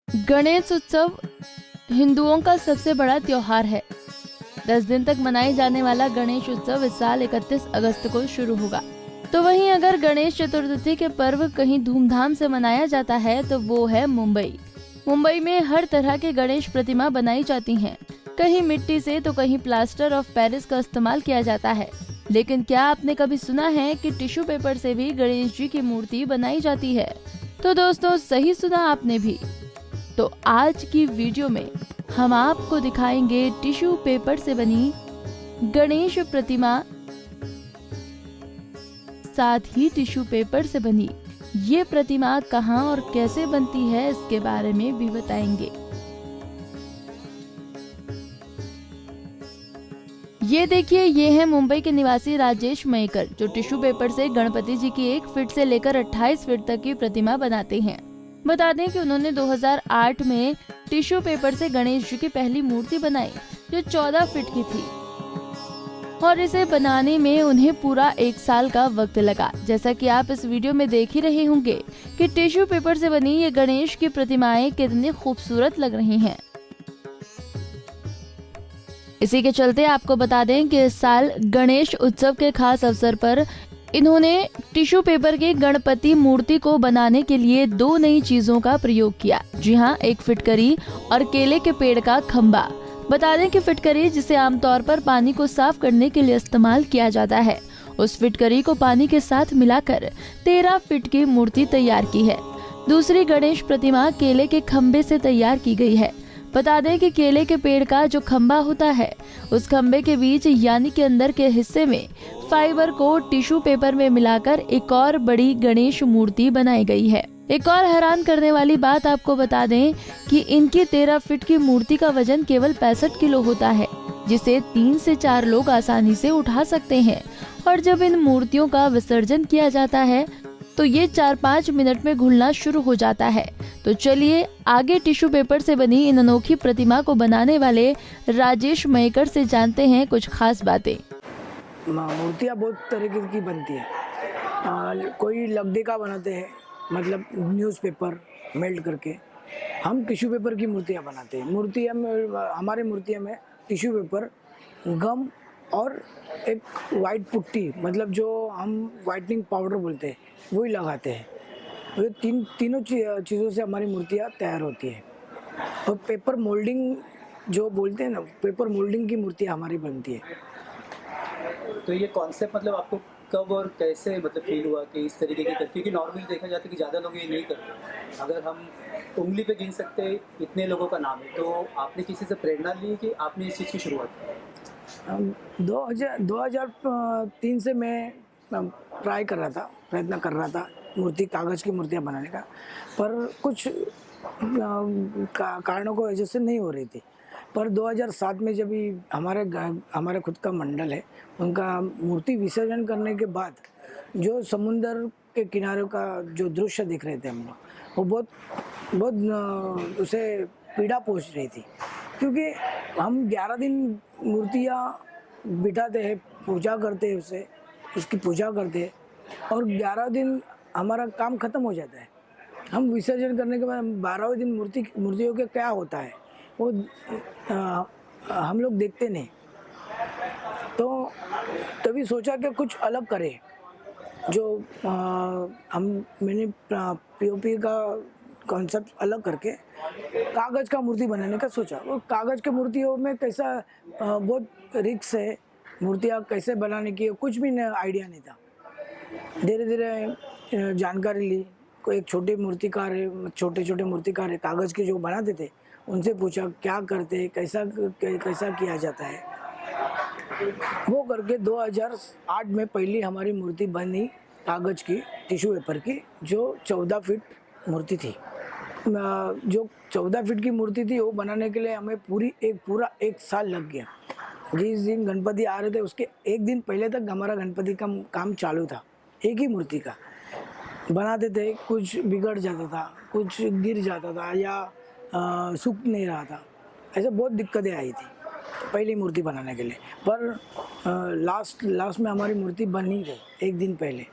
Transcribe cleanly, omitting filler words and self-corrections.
गणेश उत्सव हिंदुओं का सबसे बड़ा त्योहार है। 10 दिन तक मनाए जाने वाला गणेश उत्सव इस साल 31 अगस्त को शुरू होगा। तो वहीं अगर गणेश चतुर्थी के पर्व कहीं धूमधाम से मनाया जाता है तो वो है मुंबई। मुंबई में हर तरह के गणेश प्रतिमा बनाई जाती हैं। कहीं मिट्टी से तो कहीं प्लास्टर ऑफ पेरिस का इस्तेमाल किया जाता है। लेकिन क्या आपने कभी सुना है कि टिश्यू पेपर से भी गणेश जी की मूर्ति बनाई जाती है? तो दोस्तों, सही सुना आपने भी। तो आज की वीडियो में हम आपको दिखाएंगे टिश्यू पेपर से बनी गणेश प्रतिमा, साथ ही टिश्यू पेपर से बनी ये प्रतिमा कहाँ और कैसे बनती है इसके बारे में भी बताएंगे। ये देखिए, ये है मुंबई के निवासी राजेश मयेकर, जो टिश्यू पेपर से गणपति जी की 1 फीट से लेकर 28 फीट तक की प्रतिमा बनाते हैं। बता दें कि उन्होंने 2008 में टिश्यू पेपर से गणेश जी की पहली मूर्ति बनाई, जो 14 फीट की थी, और इसे बनाने में उन्हें पूरा 1 साल का वक्त लगा। जैसा कि आप इस वीडियो में देख ही रहे होंगे कि टिश्यू पेपर से बनी ये गणेश की प्रतिमाएं कितनी खूबसूरत लग रही हैं। इसी के चलते आपको बता दें कि इस साल गणेश उत्सव के खास अवसर पर इन्होंने टिश्यू पेपर के गणपति मूर्ति को बनाने के लिए 2 नई चीजों का प्रयोग किया। जी हाँ, एक फिटकरी और केले के पेड़ का खम्बा। बता दें कि फिटकरी, जिसे आमतौर पर पानी को साफ करने के लिए इस्तेमाल किया जाता है, उस फिटकरी को पानी के साथ मिलाकर 13 फीट की मूर्ति तैयार की है। दूसरी गणेश प्रतिमा केले के खम्बे से तैयार की गई है। बता दें कि केले के पेड़ का जो खम्बा होता है, उस खम्बे के बीच यानी कि अंदर के हिस्से में फाइबर को टिश्यू पेपर में मिलाकर एक और बड़ी गणेश मूर्ति बनाई गई है। एक और हैरान करने वाली बात आपको बता दें कि इनकी 13 फीट की मूर्ति का वजन केवल 65 किलो होता है, जिसे 3 से 4 लोग आसानी से उठा सकते हैं। और जब इन मूर्तियों का विसर्जन किया जाता है तो ये 4-5 मिनट में घुलना शुरू हो जाता है। तो चलिए आगे टिश्यू पेपर से बनी इन अनोखी प्रतिमा को बनाने वाले राजेश मयेकर से जानते हैं कुछ खास बातें। मूर्तियाँ बहुत तरीके की बनती है। कोई लकड़ी का बनाते हैं, मतलब न्यूज़पेपर मेल्ट करके। हम टिश्यू पेपर की मूर्तियाँ बनाते हैं। मूर्तियाँ में, हमारे मूर्तियों में टिश्यू पेपर, गम और एक वाइट पुट्टी, मतलब जो हम वाइटनिंग पाउडर बोलते हैं, वही लगाते हैं। ये तीनों चीज़ों से हमारी मूर्तियाँ तैयार होती है। और पेपर मोल्डिंग जो बोलते हैं ना, पेपर मोल्डिंग की मूर्तियाँ हमारी बनती है। तो ये कॉन्सेप्ट मतलब आपको कब और कैसे मतलब फील हुआ कि इस तरीके की क्योंकि नॉर्मली देखा जाता है कि ज़्यादा लोग ये नहीं करते। अगर हम उंगली पे गिन सकते हैं इतने लोगों का नाम है, तो आपने किसी से प्रेरणा ली कि आपने इस चीज़ की शुरुआत की? 2003 से मैं प्रयत्न कर रहा था कागज़ की मूर्तियाँ बनाने का, पर कुछ कारणों की वजह से नहीं हो रही थी। पर 2007 में जब हमारे खुद का मंडल है, उनका मूर्ति विसर्जन करने के बाद जो समुंदर के किनारे का जो दृश्य देख रहे थे हम लोग, वो बहुत उसे पीड़ा पहुंच रही थी। क्योंकि हम 11 दिन मूर्तियाँ बिठाते हैं, पूजा करते हैं, उसकी पूजा करते हैं, और 11 दिन हमारा काम ख़त्म हो जाता है। हम विसर्जन करने के बाद 12वें दिन मूर्तियों के क्या होता है वो हम लोग देखते नहीं। तो तभी सोचा कि कुछ अलग करें। जो मैंने पीओपी का कॉन्सेप्ट अलग करके कागज़ का मूर्ति बनाने का सोचा। वो कागज़ की मूर्तियों में कैसा बहुत रिस्क है, मूर्तियाँ कैसे बनाने की कुछ भी आइडिया नहीं था। धीरे धीरे जानकारी ली। कोई एक छोटे छोटे मूर्तिकार है कागज़ के जो बनाते थे, उनसे पूछा क्या करते, कैसा किया जाता है। वो करके 2008 में पहली हमारी मूर्ति बनी कागज़ की, टिश्यू पेपर की, जो 14 फीट मूर्ति थी। जो 14 फीट की मूर्ति थी, वो बनाने के लिए हमें पूरा 1 साल लग गया। जिस दिन गणपति आ रहे थे उसके 1 दिन पहले तक हमारा गणपति का काम चालू था। एक ही मूर्ति का बनाते थे, कुछ बिगड़ जाता था, कुछ गिर जाता था, या सूख नहीं रहा था। ऐसे बहुत दिक्कतें आई थी पहली मूर्ति बनाने के लिए। पर लास्ट में हमारी मूर्ति बन ही गई 1 दिन पहले।